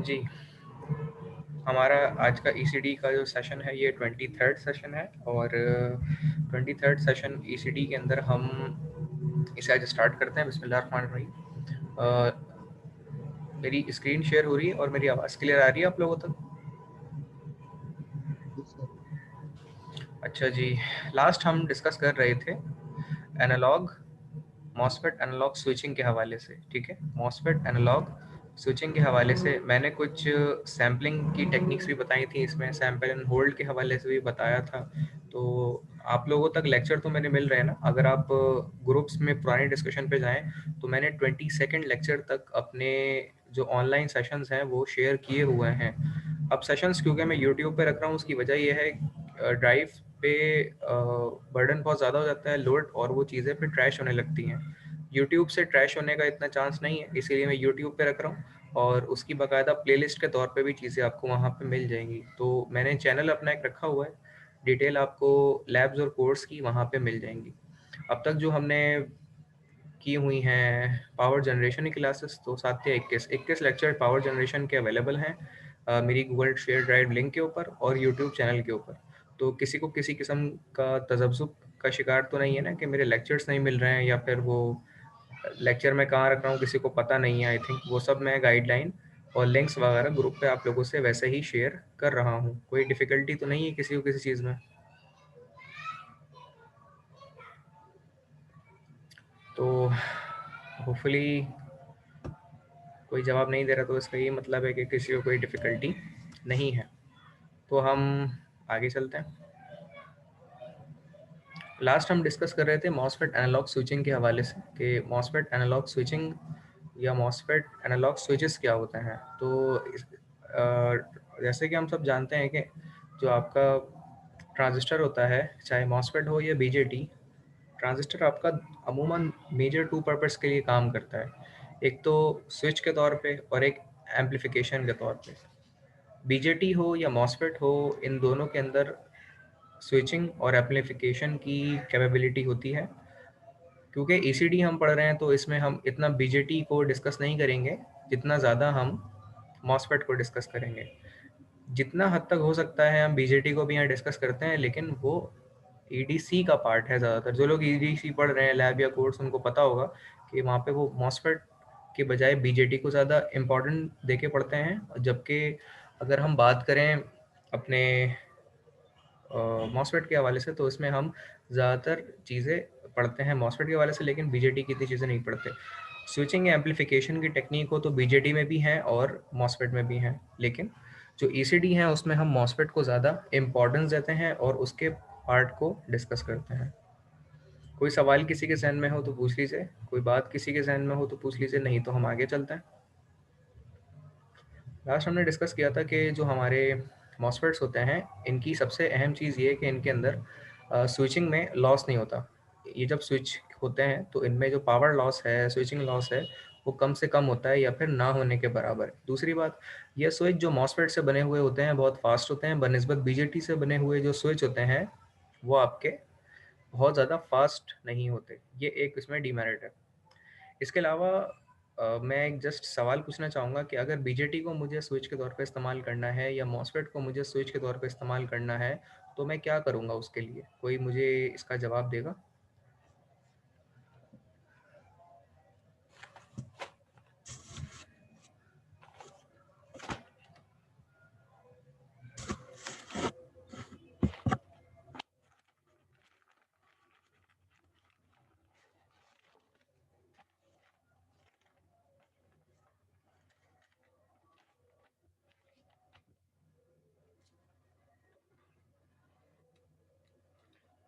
जी, हमारा आज का ईसीडी का जो सेशन है ये 23rd सेशन है और 23rd सेशन ईसीडी के अंदर हम इसे आज स्टार्ट करते हैं। बिस्मिल्लाहिर्रहमानिर्रहीम। मेरी स्क्रीन शेयर हो रही है और मेरी आवाज़ क्लियर आ रही है आप लोगों तक? अच्छा जी, लास्ट हम डिस्कस कर रहे थे एनालॉग मॉसफेट एनालॉग स्विचिंग के हवाले से। ठीक है, मॉसफेट एनालॉग स्विचिंग के हवाले से मैंने कुछ सैम्पलिंग की टेक्निक्स भी बताई थी, इसमें सैम्पल एंड होल्ड के हवाले से भी बताया था। तो आप लोगों तक लेक्चर तो मेरे मिल रहे हैं ना? अगर आप ग्रुप्स में पुराने डिस्कशन पे जाएं तो मैंने 22nd लेक्चर तक अपने जो ऑनलाइन सेशंस हैं वो शेयर किए हुए हैं। अब सेशंस क्योंकि मैं यूट्यूब पे रख रहा हूँ उसकी वजह ये है ड्राइव पे बर्डन बहुत ज़्यादा हो जाता है, लोड, और वो चीज़ें फिर ट्रैश होने लगती हैं। यूट्यूब से ट्रैश होने का इतना चांस नहीं है, इसीलिए मैं यूट्यूब पे रख रहा हूँ और उसकी बाकायदा प्लेलिस्ट के तौर पे भी चीज़ें आपको वहाँ पे मिल जाएंगी। तो मैंने चैनल अपना एक रखा हुआ है, डिटेल आपको लैब्स और कोर्स की वहाँ पे मिल जाएंगी। अब तक जो हमने की हुई हैं पावर जनरेशन की क्लासेस, तो 7 या 21 लेक्चर पावर जनरेशन के अवेलेबल हैं मेरी गूगल शेयर ड्राइव लिंक के ऊपर और यूट्यूब चैनल के ऊपर। तो किसी को किसी किस्म का तजब्जुब का शिकार तो नहीं है ना कि मेरे लेक्चर्स नहीं मिल रहे हैं या फिर वो लेक्चर मैं कहाँ रख रहा हूँ किसी को पता नहीं है। आई थिंक वो सब मैं गाइडलाइन और लिंक्स वगैरह ग्रुप पे आप लोगों से वैसे ही शेयर कर रहा हूँ। कोई डिफ़िकल्टी तो नहीं है किसी को किसी चीज़ में? तो होपफुली कोई जवाब नहीं दे रहा तो इसका ये मतलब है कि किसी को कोई डिफ़िकल्टी नहीं है। तो हम आगे चलते हैं। लास्ट हम डिस्कस कर रहे थे मॉसफेट एनालॉग स्विचिंग के हवाले से कि मॉसफेट एनालॉग स्विचिंग या मॉसफेट एनालॉग स्विचेस क्या होते हैं। तो जैसे कि हम सब जानते हैं कि जो आपका ट्रांजिस्टर होता है, चाहे मॉसफेट हो या बीजेटी, ट्रांजिस्टर आपका अमूमन मेजर टू पर्पस के लिए काम करता है, एक तो स्विच के तौर पे और एक एम्पलीफिकेशन के तौर पे। बीजेटी हो या मॉसफेट हो, इन दोनों के अंदर स्विचिंग और एम्पलीफिकेशन की कैपेबिलिटी होती है। क्योंकि ईसीडी हम पढ़ रहे हैं तो इसमें हम इतना बीजेटी को डिस्कस नहीं करेंगे जितना ज़्यादा हम मॉसफेट को डिस्कस करेंगे। जितना हद तक हो सकता है हम बीजेटी को भी यहाँ डिस्कस करते हैं, लेकिन वो ईडीसी का पार्ट है। ज़्यादातर जो लोग ईडीसी पढ़ रहे हैं लैब या कोर्स, उनको पता होगा कि वहाँ पे वो मॉसफेट के बजाय बीजेटी को ज़्यादा इम्पोर्टेंट देके पढ़ते हैं। जबकि अगर हम बात करें अपने मॉसफेट के हवाले से तो इसमें हम ज़्यादातर चीज़ें पढ़ते हैं मॉसफेट के हवाले से, लेकिन बीजेटी की इतनी चीज़ें नहीं पढ़ते। स्विचिंग या एम्पलीफिकेशन की टेक्निक हो तो बीजेटी में भी हैं और मॉसफेट में भी हैं, लेकिन जो ईसीडी है उसमें हम मॉसफेट को ज़्यादा इम्पोर्टेंस देते हैं और उसके पार्ट को डिस्कस करते हैं। कोई सवाल किसी के जहन में हो तो पूछ लीजिए, कोई बात किसी के जहन में हो तो पूछ लीजिए, नहीं तो हम आगे चलते हैं। लास्ट हमने डिस्कस किया था कि जो हमारे मॉसफेट्स होते हैं इनकी सबसे अहम चीज़ ये है कि इनके अंदर स्विचिंग में लॉस नहीं होता। ये जब स्विच होते हैं तो इनमें जो पावर लॉस है, स्विचिंग लॉस है, वो कम से कम होता है या फिर ना होने के बराबर है। दूसरी बात, ये स्विच जो मॉसफेट से बने हुए होते हैं बहुत फास्ट होते हैं बनस्बत बीजेटी से बने हुए जो स्विच होते हैं वो आपके बहुत ज़्यादा फास्ट नहीं होते। ये एक इसमें डीमेरिट है। इसके अलावा मैं एक जस्ट सवाल पूछना चाहूँगा कि अगर बीजेटी को मुझे स्विच के तौर पे इस्तेमाल करना है या मॉसफेट को मुझे स्विच के तौर पे इस्तेमाल करना है तो मैं क्या करूँगा उसके लिए? कोई मुझे इसका जवाब देगा?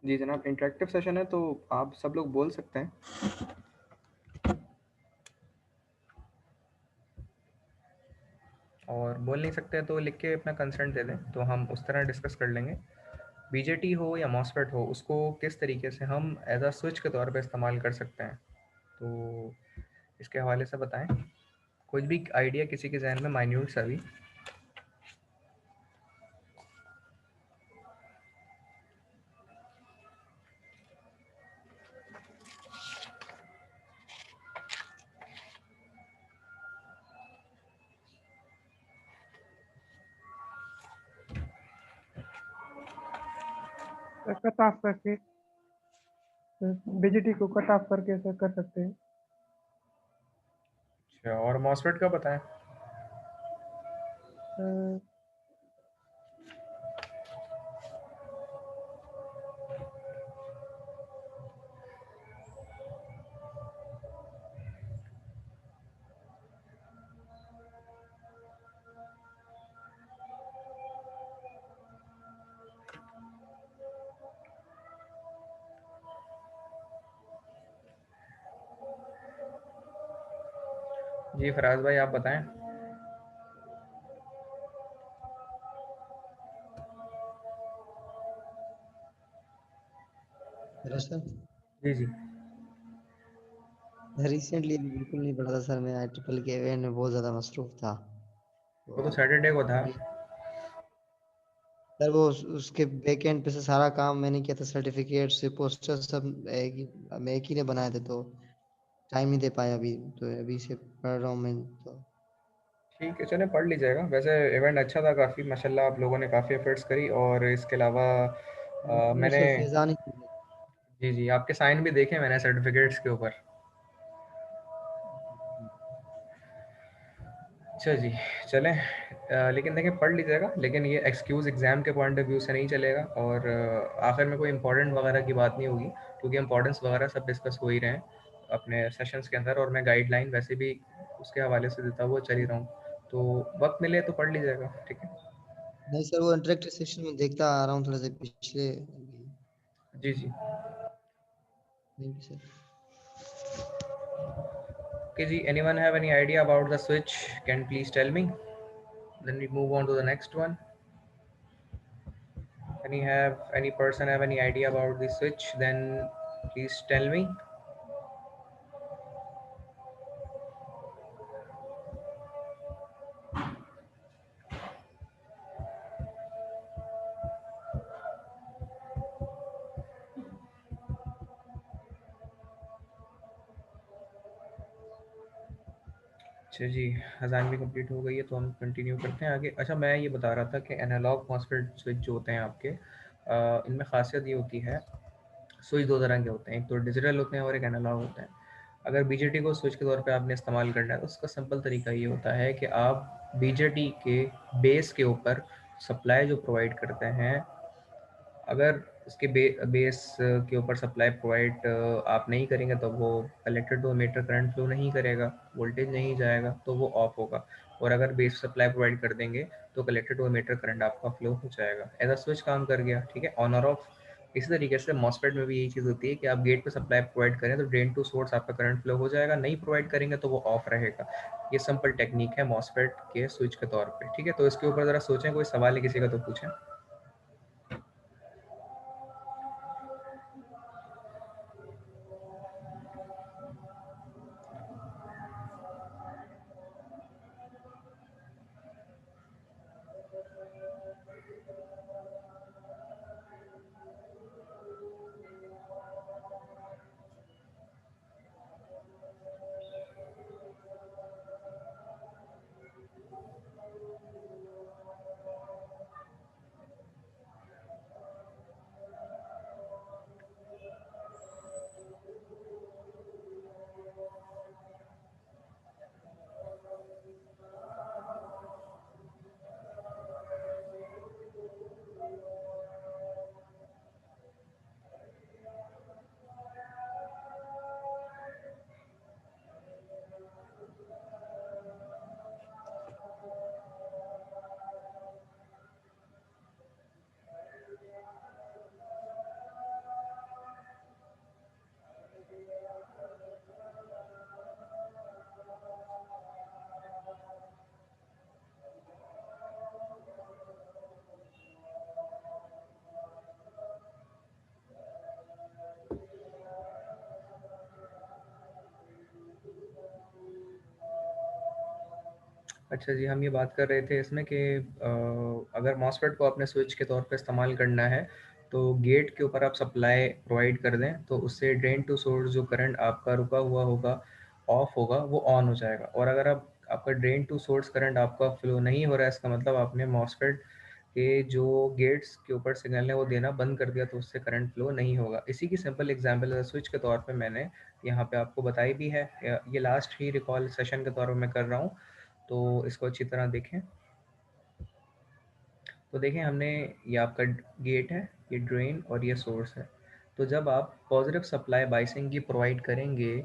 जी जनाब, इंटरेक्टिव सेशन है तो आप सब लोग बोल सकते हैं। और बोल नहीं सकते तो लिख के अपना कंसर्न दे दें तो हम उस तरह डिस्कस कर लेंगे। बीजेटी हो या मॉसफेट हो, उसको किस तरीके से हम एज अ स्विच के तौर पे इस्तेमाल कर सकते हैं, तो इसके हवाले से बताएं। कुछ भी आइडिया किसी के जहन में माइन्यूट सा भी? कट ऑफ करके, बीजेटी को कट ऑफ करके ऐसा कर सकते हैं। अच्छा, और मॉसफेट का बताएं। अ, जी फराज भाई आप बताएं। Hello sir. जी जी। रिसेंटली बिल्कुल नहीं पढ़ा था सर, मैं IEEE के इवेंट में बहुत ज़्यादा मसरूफ था। वो तो तो सैटरडे को था। अभी सर वो उसके बैक एंड पे से सारा काम मैंने किया था, सर्टिफिकेट से पोस्टर सब मैं एक ही ने बनाए थे, तो टाइम नहीं दे पाया अभी। तो अभी से पढ़ रहा हूँ मैं तो। ठीक है, चलें पढ़ लीजिएगा। वैसे इवेंट अच्छा था काफ़ी, माशाल्लाह आप लोगों ने काफ़ी एफर्ट्स करी। और इसके अलावा थैंक यू मैंने, सर, फैजान ही बोल जी जी, आपके साइन भी देखे मैंने सर्टिफिकेट्स के ऊपर। रहे। अच्छा जी, चलें। लेकिन देखिए पढ़ लीजिएगा, लेकिन ये एक्सक्यूज़ एग्ज़ाम के पॉइंट ऑफ व्यू से नहीं चलेगा। और आखिर में कोई इंपॉर्टेंट वगैरह की बात नहीं होगी, क्योंकि इंपॉर्टेंस वगैरह सब डिस्कस हो ही रहे हैं अपने सेशंस के अंदर। और मैं गाइडलाइन वैसे भी उसके हवाले से देता हुआ चल ही रहा हूँ, तो वक्त मिले तो पढ़ लीजिएगा, ठीक है। नहीं सर, वो इंटरेक्टिव सेक्शन में देखता आ रहा हूँ थोड़ा सा पिछले। जी जी। Thank you sir. Okay जी, anyone have any idea about the switch? Can please tell me? Then we move on to the next one. Any person have any idea about the switch? Then please tell me. अच्छा जी, अजान भी complete हो गई है तो हम continue करते हैं आगे। अच्छा, मैं ये बता रहा था कि एनालॉग मॉसफेट स्विच जो होते हैं आपके, इनमें खासियत ये होती है, स्विच दो तरह के होते हैं, एक तो डिजिटल होते हैं और एक एनालॉग होते हैं। अगर बीजेटी को स्विच के तौर पे आपने इस्तेमाल करना है तो उसका सिंपल तरीका ये होता है कि आप बीजेटी के बेस के ऊपर सप्लाई जो प्रोवाइड करते हैं, अगर उसके बेस के ऊपर सप्लाई प्रोवाइड आप नहीं करेंगे तो वो collector to emitter current flow नहीं करेगा, वोल्टेज नहीं जाएगा, तो वो ऑफ होगा। और अगर बेस सप्लाई प्रोवाइड कर देंगे तो कलेक्टर टू मीटर करंट आपका फ्लो हो जाएगा। एज स्विच काम कर गया, ठीक है, ऑन और ऑफ। इसी तरीके से मॉसफेट में भी यही चीज़ होती है कि आप गेट पे सप्लाई प्रोवाइड करें तो ड्रेन टू सोर्स आपका करंट फ्लो हो जाएगा, नहीं प्रोवाइड करेंगे तो वो ऑफ रहेगा। ये सिंपल टेक्निक है मॉसफेट के स्विच के तौर पे, ठीक है। तो इसके ऊपर ज़रा सोचें, कोई सवाल है किसी का तो पूछें। अच्छा जी, हम ये बात कर रहे थे इसमें कि अगर मॉसफेट को अपने स्विच के तौर पे इस्तेमाल करना है तो गेट के ऊपर आप सप्लाई प्रोवाइड कर दें तो उससे ड्रेन टू सोर्स जो करंट आपका रुका हुआ होगा, ऑफ होगा, वो ऑन हो जाएगा। और अगर आप आपका ड्रेन टू सोर्स करंट आपका फ्लो नहीं हो रहा है, इसका मतलब आपने मॉसफेट कि जो गेट्स के ऊपर सिग्नल है वो देना बंद कर दिया तो उससे करंट फ्लो नहीं होगा। इसी की सिंपल एग्जांपल स्विच के तौर पे मैंने यहाँ पे आपको बताई भी है। ये लास्ट ही रिकॉल सेशन के तौर पे मैं कर रहा हूँ, तो इसको अच्छी तरह देखें। तो देखें, हमने ये आपका गेट है, ये ड्रेन और ये सोर्स है। तो जब आप पॉजिटिव सप्लाई बाइसिंग की प्रोवाइड करेंगे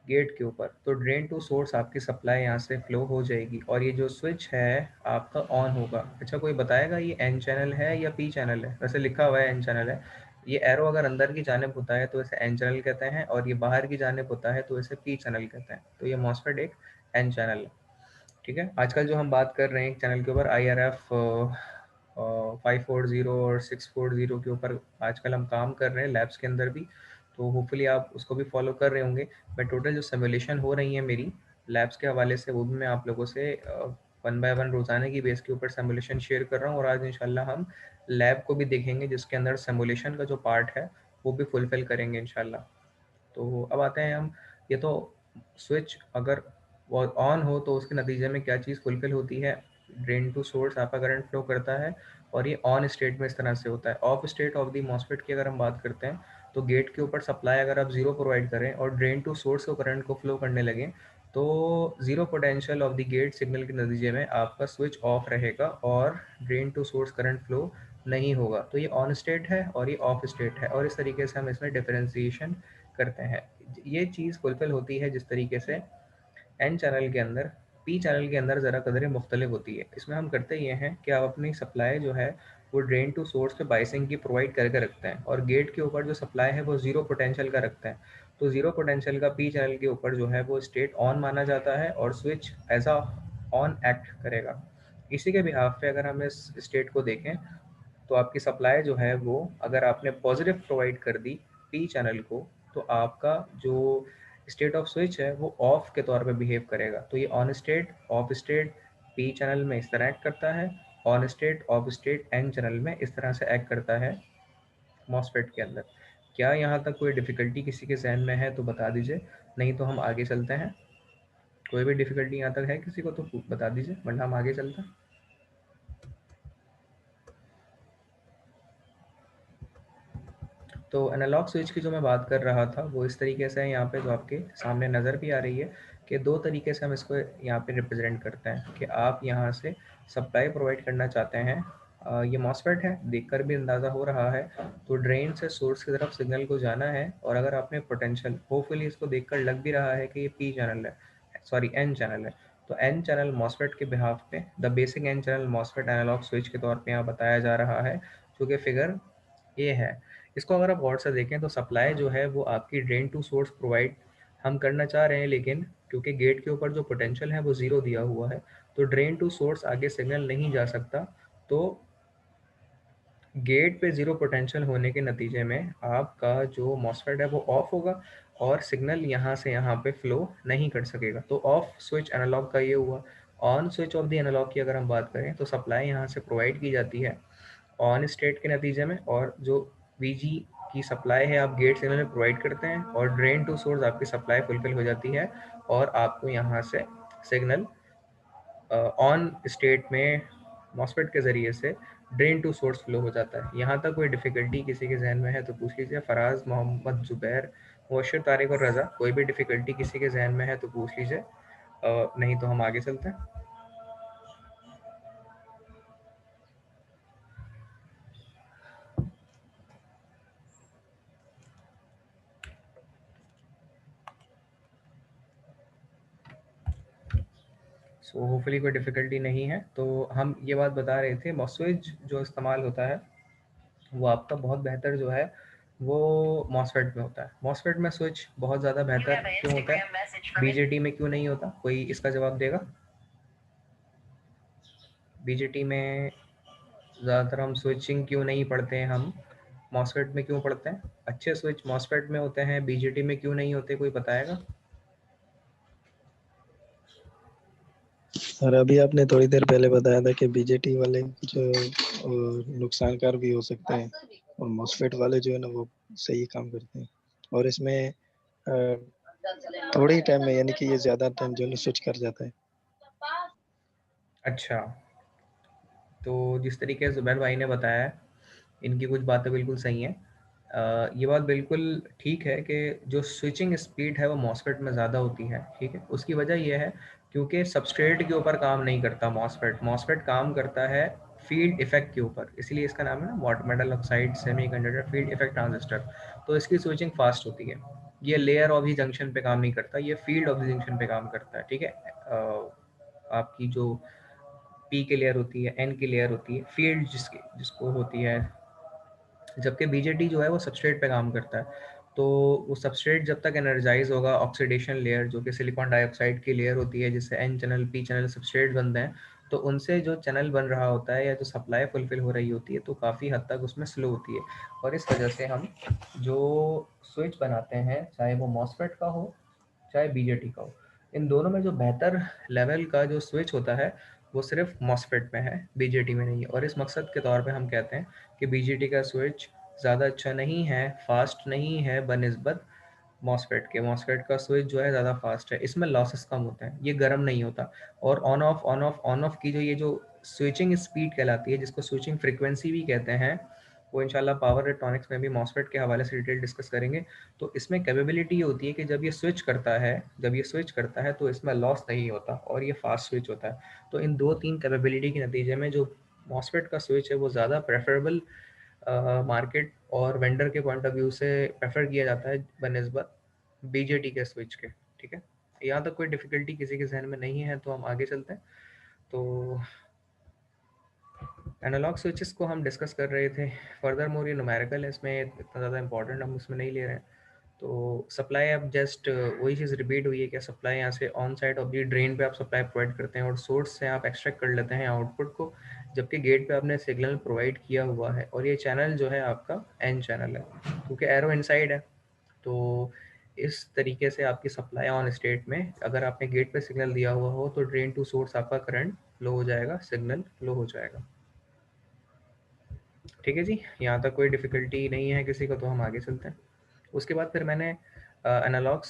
गेट के ऊपर, तो ड्रेन टू सोर्स आपकी सप्लाई यहाँ से फ्लो हो जाएगी और ये जो स्विच है आपका ऑन होगा। अच्छा, कोई बताएगा ये एन चैनल है या पी चैनल है? वैसे लिखा हुआ है एन चैनल है। ये एरो अगर अंदर की जानिब होता है तो इसे एन चैनल कहते हैं, और ये बाहर की जानिब होता है तो इसे पी चैनल कहते हैं। तो ये मॉसफेट एक एन चैनल है, ठीक है। आजकल जो हम बात कर रहे हैं एक चैनल के ऊपर, IRF 540 और 640 के ऊपर आजकल हम काम कर रहे हैं लैब्स के अंदर भी, तो होपफुली आप उसको भी फॉलो कर रहे होंगे। मैं टोटल जो सिमुलेशन हो रही है मेरी लैब्स के हवाले से, वो भी मैं आप लोगों से 1 बाय 1 रोज़ाना की बेस के ऊपर सिमुलेशन शेयर कर रहा हूँ। और आज इंशाल्लाह हम लैब को भी देखेंगे जिसके अंदर सिमुलेशन का जो पार्ट है वो भी फुलफिल करेंगे इंशाल्लाह। तो अब आते हैं हम, ये तो स्विच अगर ऑन हो तो उसके नतीजे में क्या चीज़ फुलफिल होती है, ड्रेन टू सोर्स आपका करंट फ्लो करता है, और ये ऑन स्टेट में इस तरह से होता है। Of state of the MOSFET की अगर हम बात करते हैं तो गेट के ऊपर सप्लाई अगर आप जीरो प्रोवाइड करें और ड्रेन टू सोर्स को करंट को फ्लो करने लगे, तो zero potential of the gate signal के नतीजे में आपका स्विच ऑफ रहेगा और drain to source current flow नहीं होगा। तो ये ऑन स्टेट है और ये ऑफ स्टेट है, और इस तरीके से हम इसमें डिफरेंशिएशन करते हैं। ये चीज़ फुलफिल होती है जिस तरीके से एन चैनल के अंदर। पी चैनल के अंदर ज़रा कदरें मुख्तलिफ होती है। इसमें हम करते ये हैं कि आप अपनी सप्लाई जो है वो ड्रेन टू सोर्स पे बाइसिंग की प्रोवाइड करके रखते हैं, और गेट के ऊपर जो सप्लाई है वो जीरो पोटेंशियल का रखते हैं। तो जीरो पोटेंशियल का पी चैनल के ऊपर जो है वो स्टेट ऑन माना जाता है और switch as a on act करेगा। इसी के बिहाफ पे अगर हम इस स्टेट को देखें तो आपकी सप्लाई जो है वो अगर आपने पॉजिटिव प्रोवाइड कर दी पी चैनल को, तो आपका जो स्टेट ऑफ स्विच है वो ऑफ के तौर पे बिहेव करेगा। तो ये on state off state P channel में इस तरह एक्ट करता है, on state off state N channel में इस तरह से एक्ट करता है मॉसफेट के अंदर। क्या यहाँ तक कोई डिफ़िकल्टी किसी के जहन में है तो बता दीजिए, नहीं तो हम आगे चलते हैं। कोई भी डिफ़िकल्टी यहाँ तक है किसी को तो बता दीजिए, वरना हम आगे चलते हैं। तो एनालॉग स्विच की जो मैं बात कर रहा था वो इस तरीके से है, यहाँ पे जो आपके सामने नज़र भी आ रही है कि दो तरीके से हम इसको यहाँ पे रिप्रेजेंट करते हैं कि आप यहाँ से सप्लाई प्रोवाइड करना चाहते हैं। ये मॉसफेट है, देखकर भी अंदाज़ा हो रहा है। तो ड्रेन से सोर्स की तरफ सिग्नल को जाना है, और अगर आपने पोटेंशियल, होपफुली इसको देखकर लग भी रहा है कि ये पी चैनल है, सॉरी एन चैनल है। तो एन चैनल मॉसफेट के बिहाफ पे the basic N channel MOSFET analog switch के तौर पे यहाँ बताया जा रहा है, जो कि फिगर ये है। इसको अगर आप गौर से देखें तो सप्लाई जो है वो आपकी ड्रेन टू सोर्स प्रोवाइड हम करना चाह रहे हैं, लेकिन क्योंकि गेट के ऊपर जो पोटेंशियल है वो ज़ीरो दिया हुआ है, तो ड्रेन टू सोर्स आगे सिग्नल नहीं जा सकता। तो गेट पे ज़ीरो पोटेंशियल होने के नतीजे में आपका जो मॉसफेट है वो ऑफ होगा और सिग्नल यहाँ से यहाँ पे फ्लो नहीं कर सकेगा। तो ऑफ स्विच एनालॉग का ये हुआ। On switch of the analog की अगर हम बात करें तो सप्लाई यहाँ से प्रोवाइड की जाती है ऑन स्टेट के नतीजे में, और जो VG की सप्लाई है आप गेट सिग्नल में प्रोवाइड करते हैं, और ड्रेन टू सोर्स आपकी सप्लाई फुलफिल हो जाती है और आपको यहाँ से सिग्नल ऑन स्टेट में मॉसफेट के ज़रिए से ड्रेन टू सोर्स फ्लो हो जाता है। यहाँ तक कोई डिफ़िकल्टी किसी के जहन में है तो पूछ लीजिए। फराज, मोहम्मद, ज़ुबैर, मुबशर, तारिक और रज़ा, कोई भी डिफ़िकल्टी किसी के जहन में है तो पूछ लीजिए, नहीं तो हम आगे चलते हैं। सो होपफुली कोई डिफ़िकल्टी नहीं है। तो हम ये बात बता रहे थे, स्विच जो इस्तेमाल होता है वो आपका बहुत बेहतर जो है वो मॉसफेट में होता है। मॉसफेट में स्विच बहुत ज़्यादा बेहतर क्यों होता है, बीजेटी में क्यों नहीं होता? कोई इसका जवाब देगा? बीजेटी में ज़्यादातर हम स्विचिंग क्यों नहीं पढ़ते हैं, हम मॉसफेट में क्यों पढ़ते हैं? अच्छे स्विच मॉसफेट में होते हैं, बीजेटी में क्यों नहीं होते, कोई बताएगा? सर अभी आपने थोड़ी देर पहले बताया था कि बीजेटी वाले कुछ नुकसानकार भी हो सकते हैं और मॉसफेट वाले जो है ना वो सही काम करते हैं, और इसमें थोड़े ही टाइम में यानी कि ये ज्यादा टाइम जो है स्विच कर जाता है। अच्छा, तो जिस तरीके से ज़ुबैर भाई ने बताया है, इनकी कुछ बातें बिल्कुल सही हैं। ये बात बिल्कुल ठीक है कि जो स्विचिंग स्पीड है वो मॉसफेट में ज़्यादा होती है, ठीक है। उसकी वजह ये है क्योंकि सबस्ट्रेट के ऊपर काम नहीं करता मॉसफेट, मॉसफेट काम करता है फील्ड इफेक्ट के ऊपर, इसलिए इसका नाम है ना metal oxide semiconductor field effect transistor. तो इसकी स्विचिंग फास्ट होती है। ये लेयर ऑफ दी जंक्शन पे काम नहीं करता, ये फील्ड ऑफ द जंक्शन पे काम करता है, ठीक है। आपकी जो पी की लेयर होती है, एन की लेयर होती है, फील्ड जिसको होती है, जबकि बीजेटी जो है वो सबस्ट्रेट पे काम करता है। तो वो सबस्ट्रेट जब तक एनर्जाइज होगा, ऑक्सीडेशन लेयर जो कि सिलिकॉन डाइऑक्साइड की लेयर होती है, जिससे N channel P channel substrate बनते हैं, तो उनसे जो चैनल बन रहा होता है या जो सप्लाई फुलफिल हो रही होती है, तो काफ़ी हद तक उसमें स्लो होती है। और इस वजह से हम जो स्विच बनाते हैं, चाहे वो मॉसफेट का हो चाहे बीजेटी का हो, इन दोनों में जो बेहतर लेवल का जो स्विच होता है वो सिर्फ मॉसफेट में है, बीजेटी में नहीं है। और इस मकसद के तौर पे हम कहते हैं कि बीजेटी का स्विच ज़्यादा अच्छा नहीं है, फास्ट नहीं है बनिस्बत मॉसफेट के। मॉसफेट का स्विच जो है ज़्यादा फास्ट है, इसमें लॉसेस कम होते हैं, ये गर्म नहीं होता। और ऑन ऑफ की ये जो स्विचिंग स्पीड कहलाती है, जिसको स्विचिंग फ्रिक्वेंसी भी कहते हैं, वो इंशाल्लाह पावर इलेक्ट्रॉनिक्स में भी मॉसफेट के हवाले से डिटेल डिस्कस करेंगे। तो इसमें कैपेबिलिटी ये होती है कि जब ये स्विच करता है तो इसमें लॉस नहीं होता और ये फास्ट स्विच होता है। तो इन 2-3 कैपेबिलिटी के नतीजे में जो मॉसफेट का स्विच है वो ज़्यादा प्रेफरेबल मार्केट और वेंडर के पॉइंट ऑफ व्यू से प्रेफर किया जाता है बनिस्बत बीजेटी के स्विच के, ठीक है। यहाँ तक कोई डिफिकल्टी किसी के जहन में नहीं है तो हम आगे चलते हैं। तो एनालॉग स्विचेस को हम डिस्कस कर रहे थे। फर्दर मोर ये न्यूमेरिकल है, इसमें इतना ज़्यादा इंपॉर्टेंट हम उसमें नहीं ले रहे हैं। तो सप्लाई अब जस्ट वही चीज़ रिपीट हुई है कि सप्लाई यहाँ से on side of the drain पे आप सप्लाई प्रोवाइड करते हैं और सोर्स से आप एक्सट्रैक्ट कर लेते हैं आउटपुट को, जबकि गेट पे आपने सिग्नल प्रोवाइड किया हुआ है। और ये चैनल जो है आपका एन चैनल है, क्योंकि एरो इनसाइड है। तो इस तरीके से आपकी सप्लाई ऑन स्टेट में अगर आपने गेट पे सिग्नल दिया हुआ हो तो ड्रेन टू सोर्स आपका करंट लो हो जाएगा, सिग्नल लो हो जाएगा, ठीक है जी। यहाँ तक कोई डिफ़िकल्टी नहीं है किसी को, तो हम आगे चलते हैं। उसके बाद फिर मैंने एनालॉग्स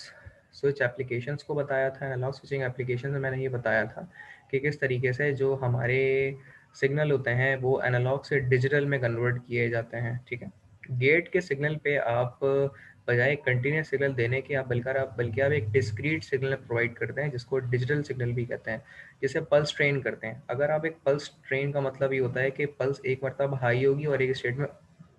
स्विच एप्लीकेशंस को बताया था। एनालॉग स्विचिंग एप्लीकेशन में मैंने ये बताया था कि किस तरीके से जो हमारे सिग्नल होते हैं वो एनालॉग से डिजिटल में कन्वर्ट किए जाते हैं, ठीक है। गेट के सिग्नल पे आप बजाय कंटिन्यूस सिग्नल देने के आप बल्कि आप एक डिस्क्रीट सिग्नल प्रोवाइड करते हैं, जिसको डिजिटल सिग्नल भी कहते हैं, जिसे पल्स ट्रेन करते हैं। अगर आप एक पल्स ट्रेन का मतलब ये होता है कि पल्स एक मरतबा हाई होगी और एक स्टेट में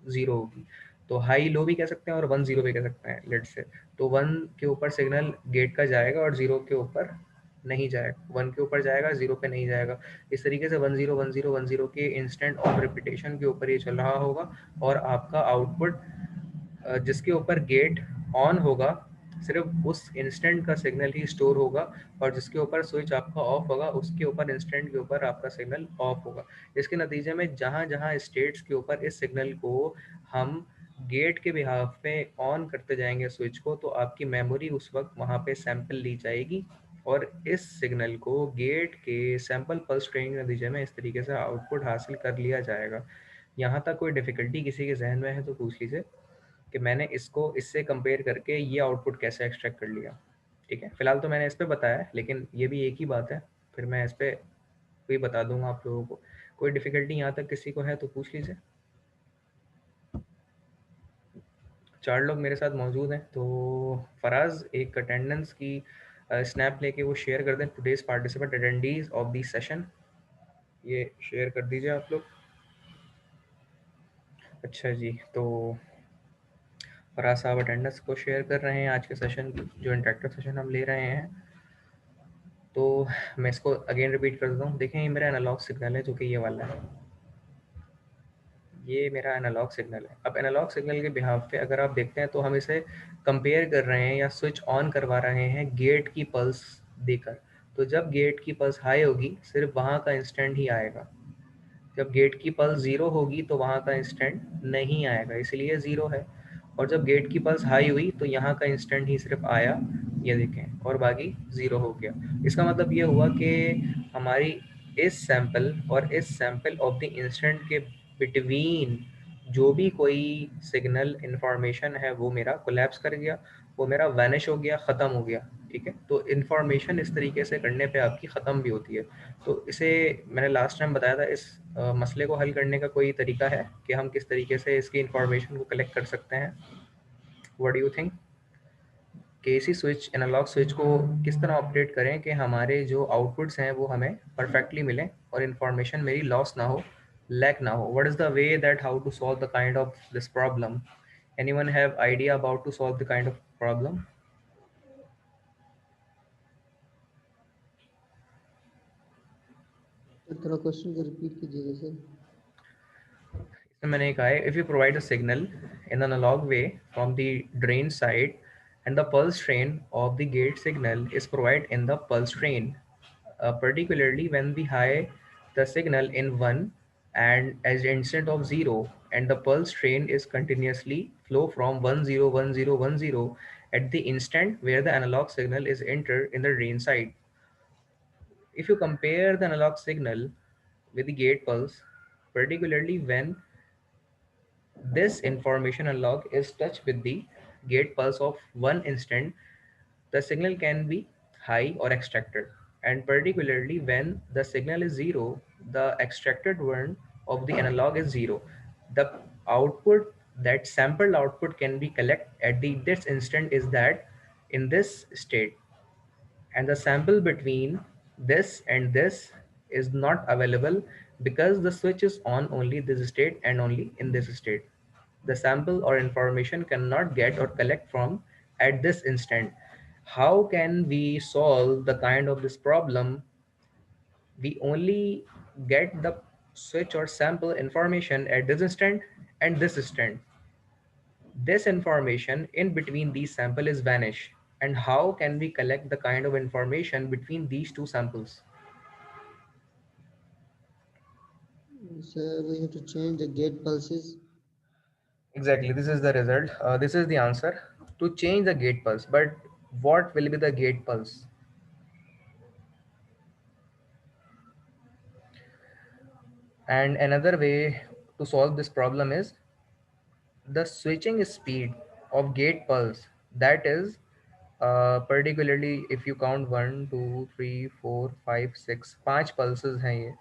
ज़ीरो होगी, तो हाई लो भी कह सकते हैं और 1 0 भी कह सकते हैं लेट से। तो 1 के ऊपर सिग्नल गेट का जाएगा और 0 के ऊपर नहीं जाएगा, 1 के ऊपर जाएगा, 0 पे नहीं जाएगा। इस तरीके से 1 0 1 0 1 0 के इंस्टेंट ऑफ रिपीटेशन के ऊपर ये चल रहा होगा और आपका आउटपुट जिसके ऊपर गेट ऑन होगा सिर्फ उस इंस्टेंट का सिग्नल ही स्टोर होगा, और जिसके ऊपर स्विच आपका ऑफ होगा उसके ऊपर इंस्टेंट के ऊपर आपका सिग्नल ऑफ होगा। इसके नतीजे में जहाँ जहाँ स्टेट्स के ऊपर इस सिग्नल को हम गेट के बिहाफ पे ऑन करते जाएंगे स्विच को, तो आपकी मेमोरी उस वक्त वहाँ पे सैंपल ली जाएगी और इस सिग्नल को गेट के सैंपल पल्स ट्रेन के नतीजे में इस तरीके से आउटपुट हासिल कर लिया जाएगा। यहाँ तक कोई डिफ़िकल्टी किसी के जहन में है तो पूछ लीजिए कि मैंने इसको इससे कंपेयर करके ये आउटपुट कैसे एक्सट्रैक्ट कर लिया, ठीक है। फिलहाल तो मैंने इस पे बताया है, लेकिन ये भी एक ही बात है, फिर मैं इस पे भी बता दूंगा आप लोगों को। कोई डिफ़िकल्टी यहाँ तक किसी को है तो पूछ लीजिए। 4 लोग मेरे साथ मौजूद हैं, तो फराज एक अटेंडेंस की स्नैप लेके वो शेयर कर दें, today's participant attendees of the session, ये शेयर कर दीजिए आप लोग। अच्छा जी, तो फराज साहब अटेंडेंस को शेयर कर रहे हैं आज के सेशन की, जो इंटरेक्टिव सेशन हम ले रहे हैं। तो मैं इसको अगेन रिपीट कर देता हूँ। देखें ये मेरा एनालॉग सिग्नल है जो कि ये वाला है, ये मेरा एनालॉग सिग्नल है। अब एनालॉग सिग्नल के बिहाफ पे अगर आप देखते हैं तो हम इसे कंपेयर कर रहे हैं या स्विच ऑन करवा रहे हैं गेट की पल्स देकर। तो जब गेट की पल्स हाई होगी सिर्फ वहाँ का इंस्टेंट ही आएगा, जब गेट की पल्स 0 होगी तो वहाँ का इंस्टेंट नहीं आएगा, इसलिए 0 है। और जब गेट की पल्स हाई हुई तो यहाँ का इंस्टेंट ही सिर्फ आया, ये देखें, और बाकी 0 हो गया। इसका मतलब ये हुआ कि हमारी इस सैंपल और इस सैंपल ऑफ द इंस्टेंट के बिटवीन जो भी कोई सिग्नल इंफॉर्मेशन है वो मेरा कोलैप्स कर गया, वो मेरा वैनिश हो गया, ख़त्म हो गया। ठीक है। तो इन्फॉर्मेशन इस तरीके से करने पे आपकी ख़त्म भी होती है। तो इसे मैंने लास्ट टाइम बताया था, इस मसले को हल करने का कोई तरीका है कि हम किस तरीके से इसकी इन्फॉर्मेशन को कलेक्ट कर सकते हैं? What do you think? केसी स्विच, एनालॉग स्विच को किस तरह ऑपरेट करें कि हमारे जो आउटपुट्स हैं वो हमें परफेक्टली मिलें और इन्फॉर्मेशन मेरी लॉस ना हो, लैक ना हो? What is the way that how to solve the kind of this problem? Anyone have idea about to solve the kind of problem? थोड़ा क्वेश्चन को रिपीट कीजिएगा सर। मैंने कहा है, if you provide a signal in an analog way from the drain side and the pulse train of the gate signal is provided in the pulse train, particularly when we high the signal in 1 and as instant of 0, and the pulse train is continuously flow from 1 0 1 0 1 0 at the instant where the analog signal is entered in the drain side. If you compare the analog signal with the gate pulse, particularly when this information analog is touched with the gate pulse of one instant, the signal can be high or extracted. And particularly when the signal is zero, the extracted one of the analog is zero. The output, that sampled output can be collected at the this instant is that in this state, and the sample between this and this is not available because the switch is on only this state and only in this state. The sample or information cannot get or collect from at this instant. How can we solve the kind of this problem? We only get the switch or sample information at this instant and this instant. This information in between these sample is vanish. And how can we collect the kind of information between these two samples? Sir, we have to change the gate pulses. Exactly, this is the result. This is the answer. To change the gate pulse, but what will be the gate pulse? And another way to solve this problem is the switching speed of gate pulse, that is particularly if you count 1 2 3 4 5 6 5 pulses हैं ये,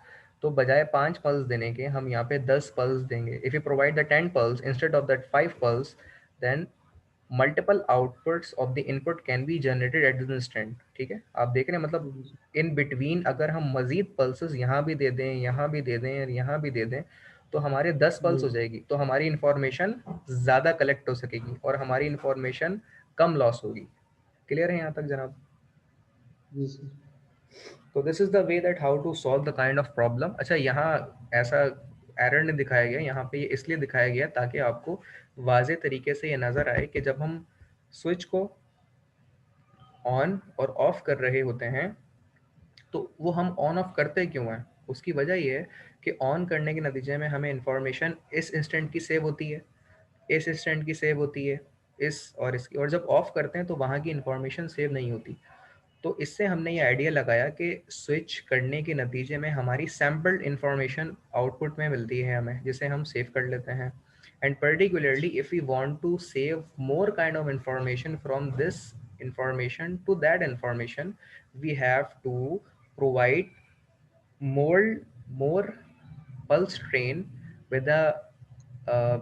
तो बजाय 5 pulse देने के हम यहाँ पे 10 pulse देंगे. If you provide the 10 pulse instead of that 5 pulse, then multiple outputs of the input can be generated at this instant. ठीक है, आप देख रहे हैं मतलब इन बिटवीन अगर हम मजीद पल्सेस यहाँ भी दे दें, यहाँ भी दे दें और यहाँ भी दे दें, तो हमारे 10 पल्स हो जाएगी. तो हमारी इंफॉर्मेशन ज़्यादा कलेक्ट हो सकेगी और हमारी इंफॉर्मेशन कम लॉस होगी. क्लियर है यहाँ तक जनाब? जी सर। तो this is the way that how to solve the kind of problem. अच्छा, यहाँ ऐसा एरर नहीं दिखाया गया, यहाँ पे ये इसलिए दिखाया गया ताकि आपको वाजे तरीके से ये नज़र आए कि जब हम स्विच को ऑन और ऑफ कर रहे होते हैं तो वो हम ऑन ऑफ करते क्यों हैं. उसकी वजह ये है कि ऑन करने के नतीजे में हमें इंफॉर्मेशन इस इंस्टेंट की सेव होती है, इस इंस्टेंट की सेव होती है, इस और इसकी, और जब ऑफ करते हैं तो वहाँ की इंफॉर्मेशन सेव नहीं होती. तो इससे हमने ये आइडिया लगाया कि स्विच करने के नतीजे में हमारी सैम्पल्ड इंफॉर्मेशन आउटपुट में मिलती है हमें, जिसे हम सेव कर लेते हैं. And particularly if we want to save more kind of information from this information to that information, we have to provide more pulse train with the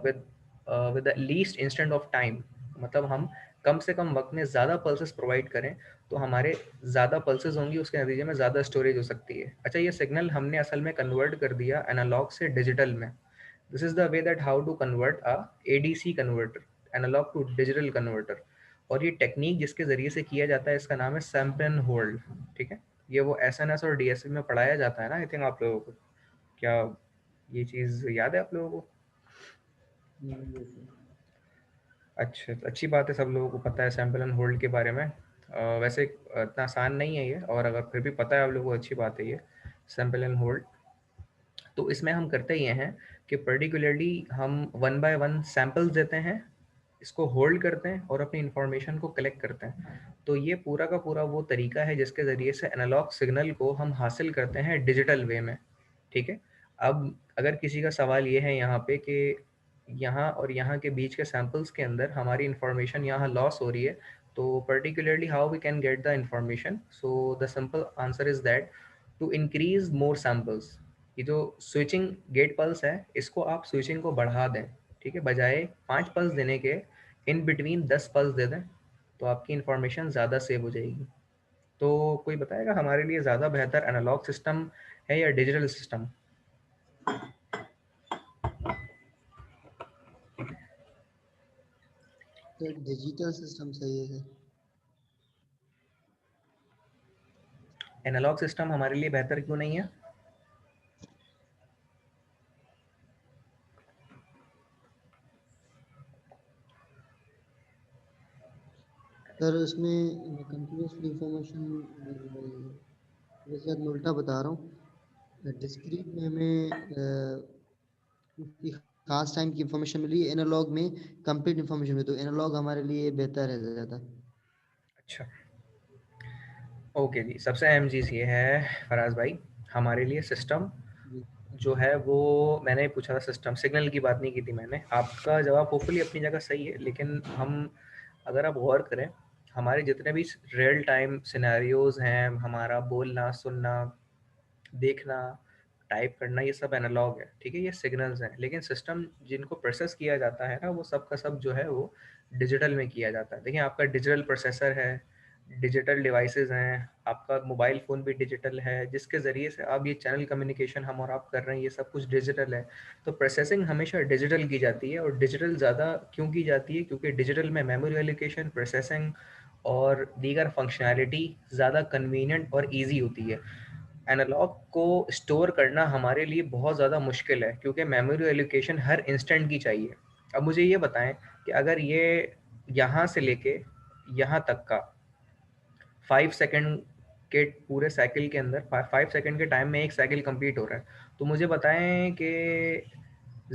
with the least instant of time. मतलब हम कम से कम वक्त में ज़्यादा pulses provide करें तो हमारे ज़्यादा पल्सेस होंगी, उसके नतीजे में ज़्यादा स्टोरेज हो सकती है. अच्छा, ये सिग्नल हमने असल में कन्वर्ट कर दिया एनालॉग से डिजिटल में. This is the way that how to convert a ADC converter, analog to digital converter. और ये टेक्निक जिसके ज़रिए से किया जाता है इसका नाम है सैंपल एंड होल्ड. ठीक है, ये वो एसएनएस और डीएसपी में पढ़ाया जाता है ना. आई थिंक आप लोगों को क्या ये चीज़ याद है आप लोगों को? अच्छा, अच्छी बात है, सब लोगों को पता है सैंपल एंड होल्ड के बारे में. वैसे इतना आसान नहीं है ये, और अगर फिर भी पता है आप लोगों को अच्छी बात है ये सैंपल एंड होल्ड. तो इसमें हम करते ये हैं कि पर्टिकुलरली हम 1 बाय 1 सैम्पल्स देते हैं, इसको होल्ड करते हैं और अपनी इंफॉर्मेशन को कलेक्ट करते हैं. तो ये पूरा का पूरा वो तरीका है जिसके ज़रिए से एनालॉग सिग्नल को हम हासिल करते हैं डिजिटल वे में. ठीक है, अब अगर किसी का सवाल ये है यहाँ पे कि यहाँ और यहाँ के बीच के सैम्पल्स के अंदर हमारी इंफॉर्मेशन यहाँ लॉस हो रही है, तो particularly how we can get the information, so the simple answer is that to increase more samples, ये जो स्विचिंग गेट पल्स है इसको आप स्विचिंग को बढ़ा दें, ठीक है, बजाय 5 पल्स देने के इन बिटवीन 10 पल्स दे दें, तो आपकी इंफॉर्मेशन ज़्यादा सेव हो जाएगी। तो कोई बताएगा हमारे लिए ज़्यादा बेहतर एनालॉग सिस्टम है या डिजिटल सिस्टम? तो डिजिटल सिस्टम सही है सर। एनालॉग सिस्टम हमारे लिए बेहतर क्यों नहीं है? सर उसमें कंटिन्यूसली इंफॉर्मेशन, वैसे मैं उल्टा बता रहा हूँ, डिस्क्रीट में हमें खास टाइम की इंफॉर्मेशन मिली, एनालॉग में कंप्लीट इंफॉर्मेशन मिली, तो एनालॉग हमारे लिए बेहतर है ज़्यादा। अच्छा, ओके जी। सबसे अहम चीज़ ये है फराज भाई, हमारे लिए सिस्टम जो है वो, मैंने पूछा था सिस्टम, सिग्नल की बात नहीं की थी मैंने। आपका जवाब होपफुली अपनी जगह सही है, लेकिन हम अगर आप गौर करें, हमारे जितने भी रियल टाइम सिनेरियोज हैं, हमारा बोलना, सुनना, देखना, टाइप करना, ये सब एनालॉग है, ठीक है, ये सिग्नल्स हैं। लेकिन सिस्टम जिनको प्रोसेस किया जाता है ना, वो सब का सब जो है वो डिजिटल में किया जाता है। देखिए आपका डिजिटल प्रोसेसर है, डिजिटल डिवाइसेस हैं, आपका मोबाइल फ़ोन भी डिजिटल है, जिसके ज़रिए से आप ये चैनल कम्युनिकेशन हम और आप कर रहे हैं, ये सब कुछ डिजिटल है। तो प्रोसेसिंग हमेशा डिजिटल की जाती है, और डिजिटल ज़्यादा क्यों की जाती है? क्योंकि डिजिटल में मेमोरी एलोकेशन, प्रोसेसिंग और दीगर फंक्शनैलिटी ज़्यादा कन्वीनियंट और ईजी होती है। एनालॉग को स्टोर करना हमारे लिए बहुत ज़्यादा मुश्किल है, क्योंकि मेमोरी एलोकेशन हर इंस्टेंट की चाहिए। अब मुझे ये बताएं कि अगर ये यहाँ से लेके यहाँ तक का 5 सेकंड के पूरे साइकिल के अंदर 5 सेकंड के टाइम में एक साइकिल कंप्लीट हो रहा है, तो मुझे बताएं कि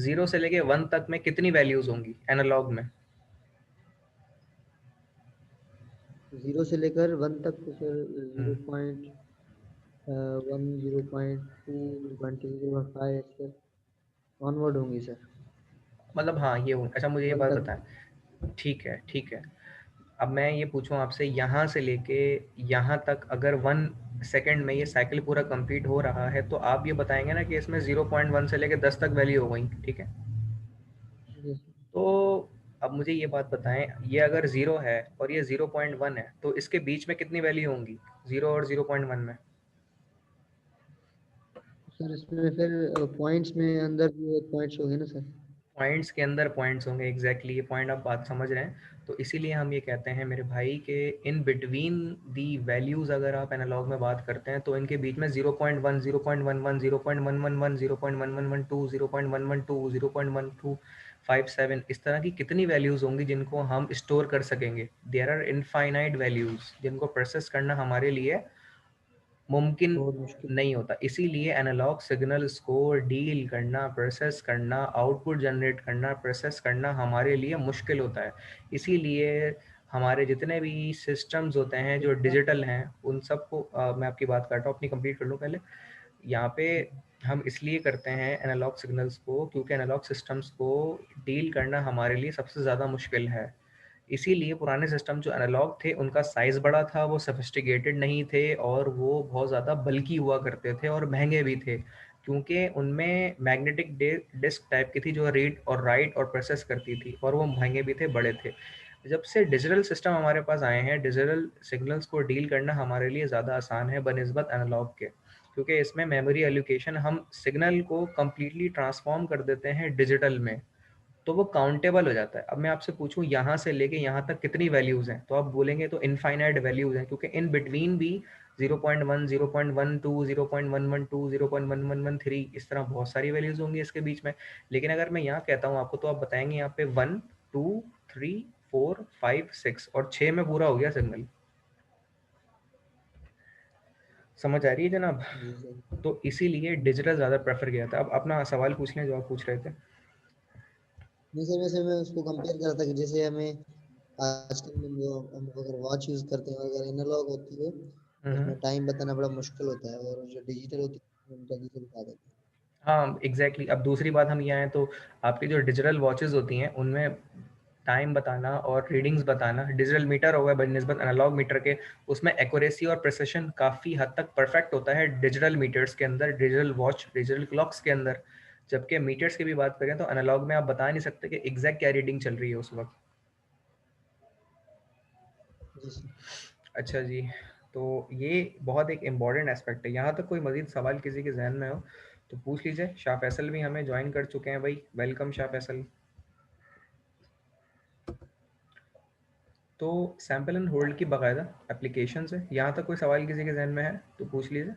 0 से लेके 1 तक में कितनी वैल्यूज़ होंगी एनालॉग में? 0 से लेकर 1 तक तो सर हम्म, 0.1, 0.2, 0.3, 0.5 ऐसे ऑनवर्ड होंगी सर, मतलब हाँ ये अच्छा, मुझे ये 1 बात तक। बताएं। ठीक है, ठीक है। अब मैं ये पूछूं आपसे, यहाँ से लेके यहाँ तक अगर 1 सेकंड में ये साइकिल पूरा कंप्लीट हो रहा है, तो आप ये बताएंगे ना कि इसमें 0.1 से लेके 10 तक वैल्यू हो गई, ठीक है? जी सर। तो अब मुझे ये बात बताएं, ये अगर 0 है और ये 0.1 है, तो इसके बीच में कितनी वैल्यू होंगी 0 और 0.1 में? सर इसमें फिर पॉइंट्स में अंदर भी पॉइंट्स होंगे ना सर। पॉइंट्स के अंदर पॉइंट्स होंगे, एग्जैक्टली, ये पॉइंट आप बात समझ रहे हैं। तो इसीलिए हम ये कहते हैं मेरे भाई के इन बिटवीन दी वैल्यूज अगर आप एनालॉग में बात करते हैं, तो इनके बीच में 0.1, 0.11, 0.111, 0.1112, 0.112, 0.1257, इस तरह की कितनी वैल्यूज होंगी जिनको हम स्टोर कर सकेंगे। देयर आर इनफाइनाइट वैल्यूज जिनको प्रोसेस करना हमारे लिए मुमकिन बहुत मुश्किल। नहीं होता। इसीलिए एनालॉग सिग्नल्स को डील करना, प्रोसेस करना, आउटपुट जनरेट करना, प्रोसेस करना हमारे लिए मुश्किल होता है। इसीलिए हमारे जितने भी सिस्टम्स होते हैं जो डिजिटल हैं, उन सबको मैं आपकी बात करता हूँ, अपनी कंप्लीट कर लूँ पहले। यहाँ पे हम इसलिए करते हैं एनालॉग सिग्नल्स को, क्योंकि एनालॉग सिस्टम्स को डील करना हमारे लिए सबसे ज़्यादा मुश्किल है। इसीलिए पुराने सिस्टम जो एनालॉग थे उनका साइज़ बड़ा था, वो सोफिस्टिकेटेड नहीं थे, और वो बहुत ज़्यादा बल्की हुआ करते थे और महंगे भी थे, क्योंकि उनमें मैग्नेटिक डिस्क टाइप की थी जो रीड और राइट और प्रोसेस करती थी, और वो महंगे भी थे, बड़े थे। जब से डिजिटल सिस्टम हमारे पास आए हैं, डिजिटल सिग्नल्स को डील करना हमारे लिए ज़्यादा आसान है बनिस्बत एनालॉग के, क्योंकि इसमें मेमोरी एलोकेशन हम सिग्नल को कम्प्लीटली ट्रांसफॉर्म कर देते हैं डिजिटल में, तो वो काउंटेबल हो जाता है। अब मैं आपसे पूछूं यहाँ से लेके यहाँ तक कितनी वैल्यूज हैं, तो आप बोलेंगे तो इनफाइनाइट वैल्यूज हैं, क्योंकि इन बिटवीन भी 0.1, 0.12, 0.112, 0.1113, इस तरह बहुत सारी वैल्यूज होंगी इसके बीच में। लेकिन अगर मैं यहाँ कहता हूँ आपको, तो आप बताएंगे यहाँ पे 1, 2, 3, 4, 5, 6 और 6 में पूरा हो गया सिग्नल। समझ आ रही है जनाब? जी सर। तो इसीलिए डिजिटल ज़्यादा प्रेफर किया था। अब अपना सवाल पूछ लें जो आप पूछ रहे थे। नहीं सर, वैसे मैं उसको कंपेयर कर रहा था कि जैसे हमें आजकल में हम अगर वॉच यूज करते हैं, अगर एनालॉग होती है तो हम्म, उसमें टाइम बताना बड़ा मुश्किल होता है, और जो डिजिटल होती है हम जल्दी से बता देते हैं। हाँ एग्जैक्टली। अब दूसरी बात हम ये आए तो आपकी जो डिजिटल वॉचेस होती हैं उनमें टाइम बताना और रीडिंग्स बताना। डिजिटल मीटर होगा बनस्बत एनालॉग मीटर के, उसमें एक्यूरेसी और प्रिसिशन काफ़ी हद तक परफेक्ट होता है डिजिटल मीटर्स के अंदर, डिजिटल वॉच, डिजिटल क्लॉक्स के अंदर। जबकि मीटर्स की भी बात करें तो एनालॉग में आप बता नहीं सकते कि एग्जैक्ट क्या रीडिंग चल रही है उस वक्त। जी सर। अच्छा जी, तो ये बहुत एक इम्पॉर्टेंट एस्पेक्ट है। यहाँ तक कोई मजीद सवाल किसी के जहन में हो तो पूछ लीजिए। शाह फैसल भी हमें ज्वाइन कर चुके हैं भाई, वेलकम शाह फैसल। तो सैम्पल एंड होल्ड की बाकायदा एप्लीकेशन है। यहाँ तक कोई सवाल किसी के जहन में है तो पूछ लीजिए।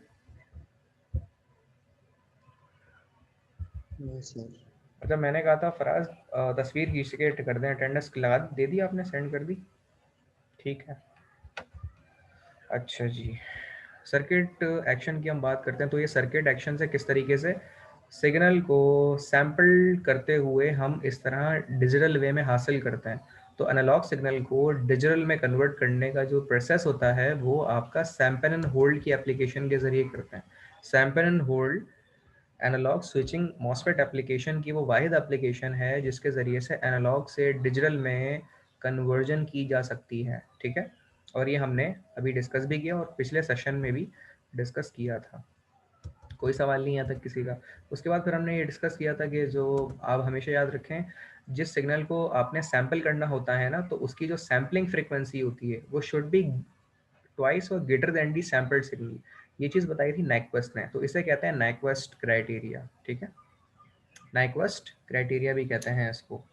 नहीं सर। अच्छा, मैंने कहा था फराज तस्वीर खींच के कर दें, अटेंडेंस लगा दे दी आपने, सेंड कर दी? ठीक है। अच्छा जी, सर्किट एक्शन की हम बात करते हैं। तो ये सर्किट एक्शन से किस तरीके से सिग्नल को सैंपल करते हुए हम इस तरह डिजिटल वे में हासिल करते हैं। तो एनालॉग सिग्नल को डिजिटल में कन्वर्ट करने का जो प्रोसेस होता है वो आपका सैंपल एंड होल्ड की एप्लीकेशन के जरिए करते हैं। Sample and hold analog switching MOSFET application की वो वाहिद एप्लीकेशन है जिसके ज़रिए से एनालॉग से डिजिटल में कन्वर्जन की जा सकती है। ठीक है, और ये हमने अभी डिस्कस भी किया और पिछले सेशन में भी डिस्कस किया था। कोई सवाल नहीं आता किसी का। उसके बाद फिर हमने ये डिस्कस किया था कि जो आप हमेशा याद रखें, जिस सिग्नल को आपने सैंपल करना होता है ना, तो उसकी जो सैम्पलिंग फ्रीक्वेंसी होती है वो शुड बी ट्वाइस और ग्रेटर देन दी सैंपल्ड सिग्नल। ये चीज़ बताई थी नाइक्वेस्ट ने, तो इसे कहते हैं नाइक्वेस्ट क्राइटेरिया। ठीक है, नाइक्वेस्ट क्राइटेरिया भी कहते हैं इसको।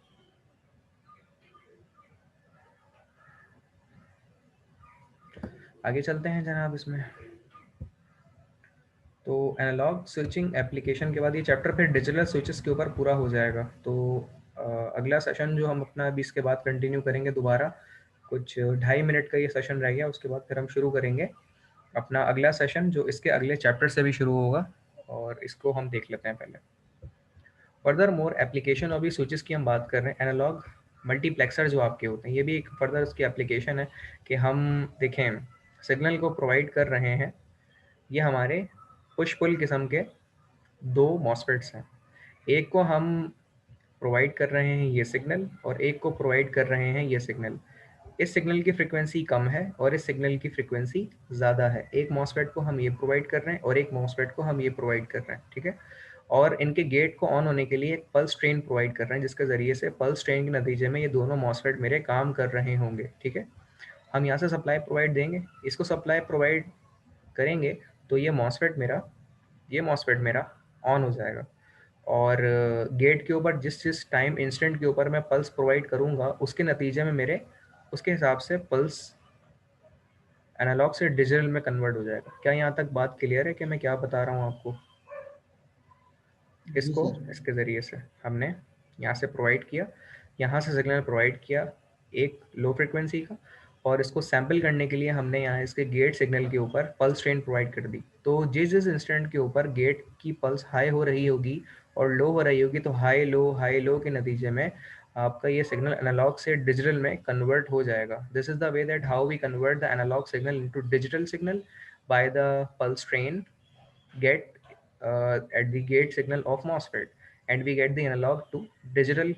आगे चलते हैं जनाब इसमें। तो एनालॉग स्विचिंग एप्लीकेशन के बाद ये चैप्टर फिर डिजिटल स्विचेस के ऊपर पूरा हो जाएगा। तो अगला सेशन जो हम अपना अभी इसके बाद कंटिन्यू करेंगे दोबारा, कुछ 2.5 मिनट का ये सेशन रह गया, उसके बाद फिर हम शुरू करेंगे अपना अगला सेशन जो इसके अगले चैप्टर से भी शुरू होगा, और इसको हम देख लेते हैं पहले। फर्दर मोर एप्लीकेशन अभी स्विचेस की हम बात कर रहे हैं। एनालॉग मल्टीप्लेक्सर जो आपके होते हैं, ये भी एक फर्दर उसकी एप्लीकेशन है कि हम देखें सिग्नल को प्रोवाइड कर रहे हैं। ये हमारे पुश पुल किस्म के दो मॉसफेट्स हैं। एक को हम प्रोवाइड कर रहे हैं ये सिग्नल, और एक को प्रोवाइड कर रहे हैं ये सिग्नल। इस सिग्नल की फ्रीक्वेंसी कम है और इस सिग्नल की फ्रीक्वेंसी ज़्यादा है। एक मॉसफेट को हम ये प्रोवाइड कर रहे हैं और एक मॉसफेट को हम ये प्रोवाइड कर रहे हैं। ठीक है, और इनके गेट को ऑन होने के लिए एक पल्स ट्रेन प्रोवाइड कर रहे हैं, जिसके ज़रिए से पल्स ट्रेन के नतीजे में ये दोनों मॉसफेट मेरे काम कर रहे होंगे। ठीक है, हम यहाँ से सप्लाई प्रोवाइड देंगे, इसको सप्लाई प्रोवाइड करेंगे, तो ये मॉसफेट मेरा ऑन हो जाएगा। और गेट के ऊपर जिस टाइम इंस्टेंट के ऊपर मैं पल्स प्रोवाइड करूँगा, उसके नतीजे में मेरे उसके हिसाब से पल्स एनालॉग से डिजिटल में कन्वर्ट हो जाएगा। क्या यहाँ तक बात क्लियर है कि मैं क्या बता रहा हूँ आपको? जी इसको सर। इसके ज़रिए से हमने यहाँ से प्रोवाइड किया, यहाँ से सिग्नल प्रोवाइड किया एक लो फ्रिक्वेंसी का, और इसको सैंपल करने के लिए हमने यहाँ इसके गेट सिग्नल के ऊपर पल्स ट्रेन प्रोवाइड कर दी। तो जिस इंस्टेंट के ऊपर गेट की पल्स हाई हो रही होगी और लो हो रही होगी, तो हाई लो के नतीजे में आपका ये सिग्नल एनालॉग से डिजिटल में कन्वर्ट हो जाएगा। This is the way that how we convert the analog signal into digital signal by the pulse train get at the gate signal of MOSFET, and we get the analog to digital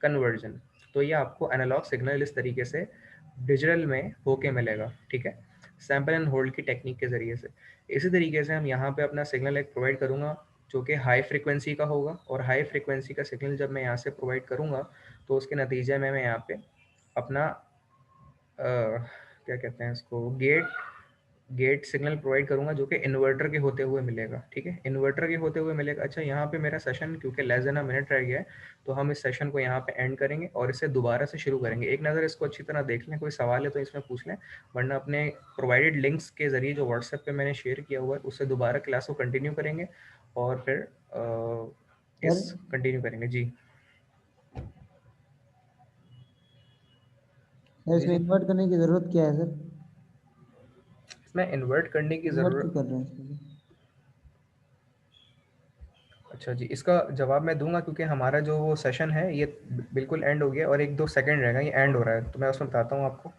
conversion। तो ये आपको analogue signal इस तरीके से digital में होके मिलेगा। ठीक है, सैंपल एंड होल्ड की टेक्निक के ज़रिए से। इसी तरीके से हम यहाँ पे अपना सिग्नल एक प्रोवाइड करूँगा जो कि हाई फ्रीक्वेंसी का होगा, और हाई फ्रीक्वेंसी का सिग्नल जब मैं यहाँ से प्रोवाइड करूँगा तो उसके नतीजे में मैं यहाँ पे अपना क्या कहते हैं इसको, गेट सिग्नल प्रोवाइड करूंगा जो कि इन्वर्टर के होते हुए मिलेगा। ठीक है, इन्वर्टर के होते हुए मिलेगा। अच्छा, यहाँ पे मेरा सेशन क्योंकि लेस देन अ मिनट रह गया है, तो हम इस सेशन को यहाँ पे एंड करेंगे और इसे दोबारा से शुरू करेंगे। एक नज़र इसको अच्छी तरह देख लें, कोई सवाल है तो इसमें पूछ लें, वरना अपने प्रोवाइडेड लिंक्स के ज़रिए जो व्हाट्सएप पे मैंने शेयर किया हुआ है उससे दोबारा क्लास को कंटिन्यू करेंगे और फिर इस कंटिन्यू करेंगे। जी सर इसमें इन्वर्ट करने की जरूरत क्या है सर? इसमें इन्वर्ट करने की इन्वर्ट क्यों ज़रूरत, कर रहे हैं इसमें? अच्छा जी, इसका जवाब मैं दूंगा क्योंकि हमारा जो वो सेशन है ये बिल्कुल एंड हो गया और 1-2 सेकंड रहेगा, ये एंड हो रहा है, तो मैं उसमें बताता हूँ आपको।